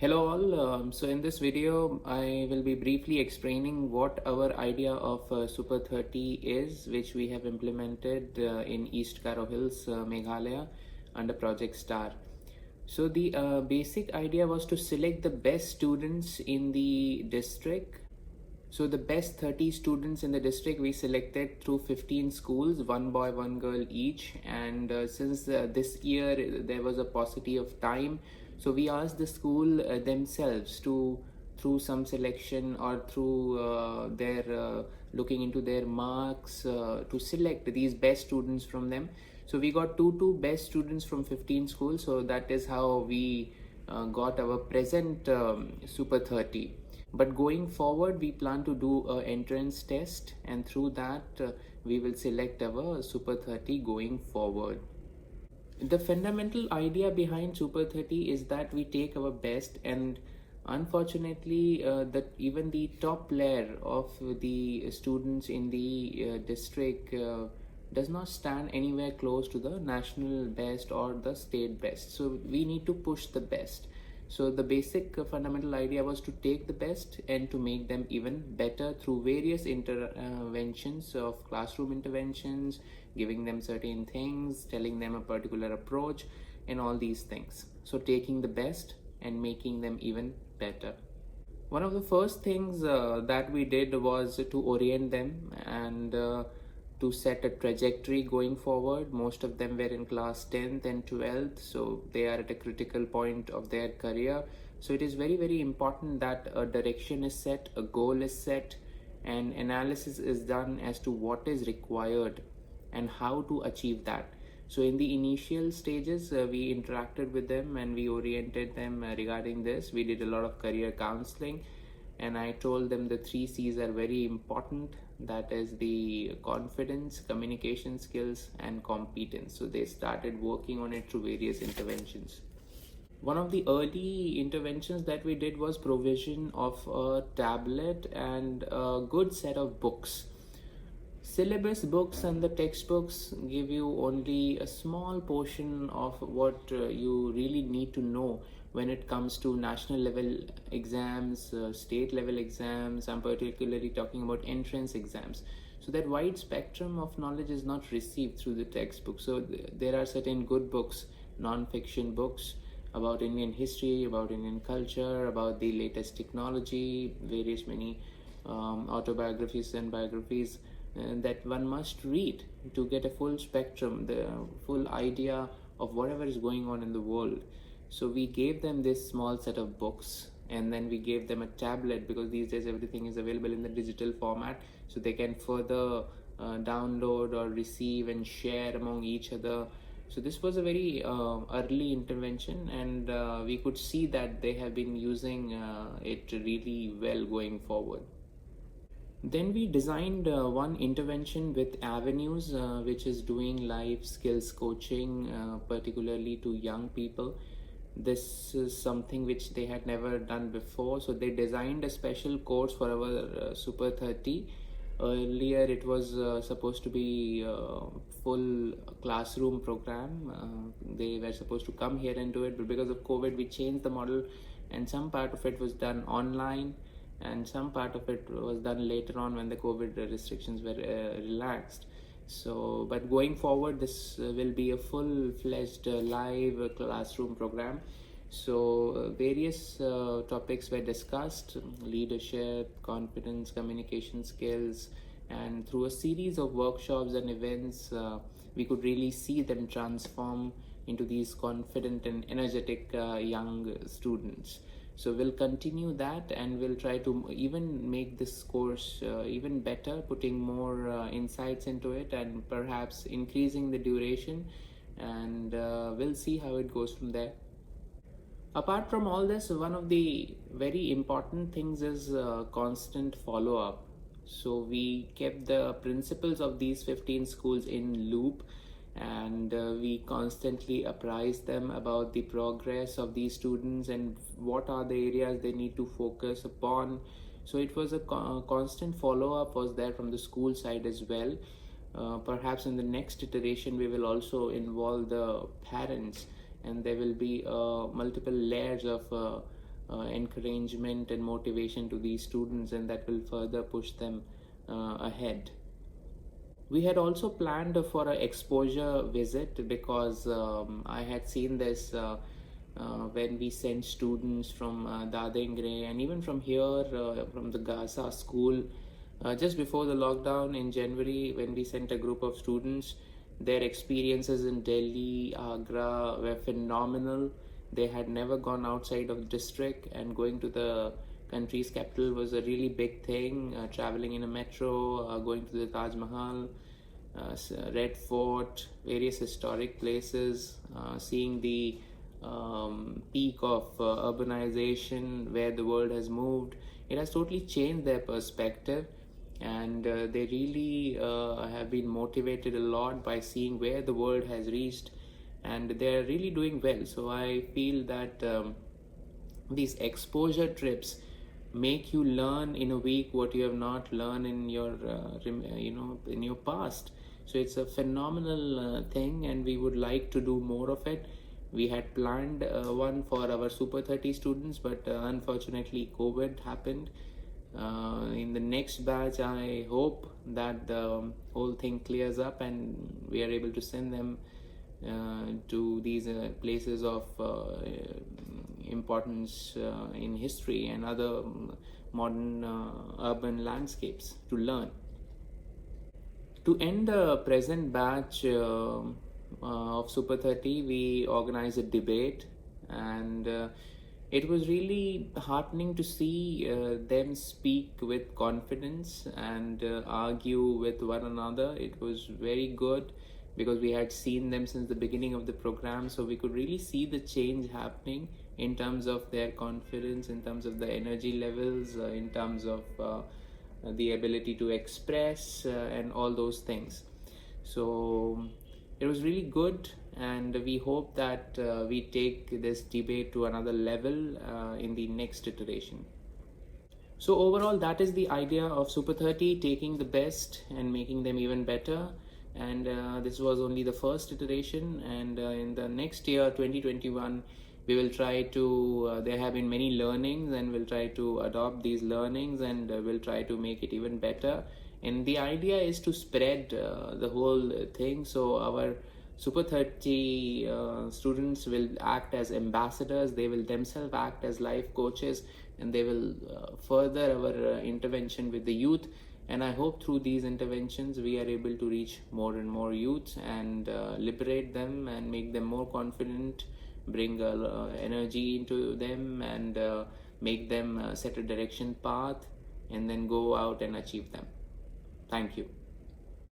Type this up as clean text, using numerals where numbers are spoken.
Hello all. So in this video, I will be briefly explaining what our idea of Super 30 is, which we have implemented in East Garo Hills, Meghalaya, under Project Star. So the basic idea was to select the best students in the district. So the best 30 students in the district we selected through 15 schools, one boy, one girl each. And since this year there was a paucity of time, so we asked the school themselves to, through some selection or through their looking into their marks, to select these best students from them. So we got two best students from 15 schools. So that is how we got our present Super 30. But going forward, we plan to do an entrance test, and through that, we will select our Super 30 going forward. The fundamental idea behind Super 30 is that we take our best, and unfortunately, that even the top layer of the students in the district does not stand anywhere close to the national best or the state best. So we need to push the best. So the basic fundamental idea was to take the best and to make them even better through various interventions of classroom interventions, giving them certain things, telling them a particular approach, and all these things. So taking the best and making them even better. One of the first things that we did was to orient them and to set a trajectory going forward. Most of them were in class 10th and 12th, so they are at a critical point of their career. So it is very important that a direction is set, a goal is set, and analysis is done as to what is required and how to achieve that. So in the initial stages, we interacted with them and we oriented them regarding this. We did a lot of career counseling, and I told them the 3 C's are very important. That is the confidence, communication skills, and competence. So they started working on it through various interventions. One of the early interventions that we did was provision of a tablet and a good set of books. Syllabus books and the textbooks give you only a small portion of what you really need to know when it comes to national level exams, state level exams. I'm particularly talking about entrance exams. So that wide spectrum of knowledge is not received through the textbook. So there are certain good books, non-fiction books about Indian history, about Indian culture, about the latest technology, various many autobiographies and biographies that one must read to get a full spectrum, the full idea of whatever is going on in the world. So we gave them this small set of books, and then we gave them a tablet, because these days everything is available in the digital format, so they can further download or receive and share among each other. So this was a very early intervention, and we could see that they have been using it really well going forward. Then we designed one intervention with Avenues, which is doing life skills coaching, particularly to young people. This is something which they had never done before, so they designed a special course for our Super 30. Earlier it was supposed to be a full classroom program. They were supposed to come here and do it, but because of COVID we changed the model, and some part of it was done online and some part of it was done later on when the COVID restrictions were relaxed. So, but going forward, this will be a full-fledged live classroom program. So, various topics were discussed: leadership, confidence, communication skills, and through a series of workshops and events, we could really see them transform into these confident and energetic young students. So we'll continue that, and we'll try to even make this course even better, putting more insights into it and perhaps increasing the duration, and we'll see how it goes from there. Apart from all this, one of the very important things is constant follow-up. So we kept the principals of these 15 schools in loop, and we constantly apprise them about the progress of these students and what are the areas they need to focus upon. So it was a constant follow-up was there from the school side as well. Perhaps in the next iteration we will also involve the parents, and there will be multiple layers of encouragement and motivation to these students, and that will further push them ahead. We had also planned for an exposure visit because I had seen this when we sent students from Dadengre and even from here, from the Gaza school, just before the lockdown in January, when we sent a group of students. Their experiences in Delhi, Agra were phenomenal. They had never gone outside of the district, and going to the country's capital was a really big thing. Traveling in a metro, going to the Taj Mahal, Red Fort, various historic places, seeing the peak of urbanization, where the world has moved. It has totally changed their perspective, and they really have been motivated a lot by seeing where the world has reached, and they're really doing well. So I feel that these exposure trips make you learn in a week what you have not learned in your in your past. So it's a phenomenal thing, and we would like to do more of it. We had planned one for our Super 30 students, but unfortunately COVID happened. In the next batch, I hope that the whole thing clears up and we are able to send them to these places of importance in history and other modern urban landscapes to learn. To end the present batch of Super 30, we organized a debate, and it was really heartening to see them speak with confidence and argue with one another. It was very good because we had seen them since the beginning of the program, so we could really see the change happening in terms of their confidence, in terms of the energy levels, in terms of the ability to express, and all those things. So it was really good, and we hope that we take this debate to another level in the next iteration. So overall, that is the idea of Super 30, taking the best and making them even better. And this was only the first iteration, and in the next year 2021 we will try to there have been many learnings, and we'll try to adopt these learnings, and we'll try to make it even better. And the idea is to spread the whole thing. So our Super 30 students will act as ambassadors. They will themselves act as life coaches, and they will further our intervention with the youth. And I hope through these interventions we are able to reach more and more youths and liberate them and make them more confident, bring energy into them, and make them set a direction path, and then go out and achieve them. Thank you.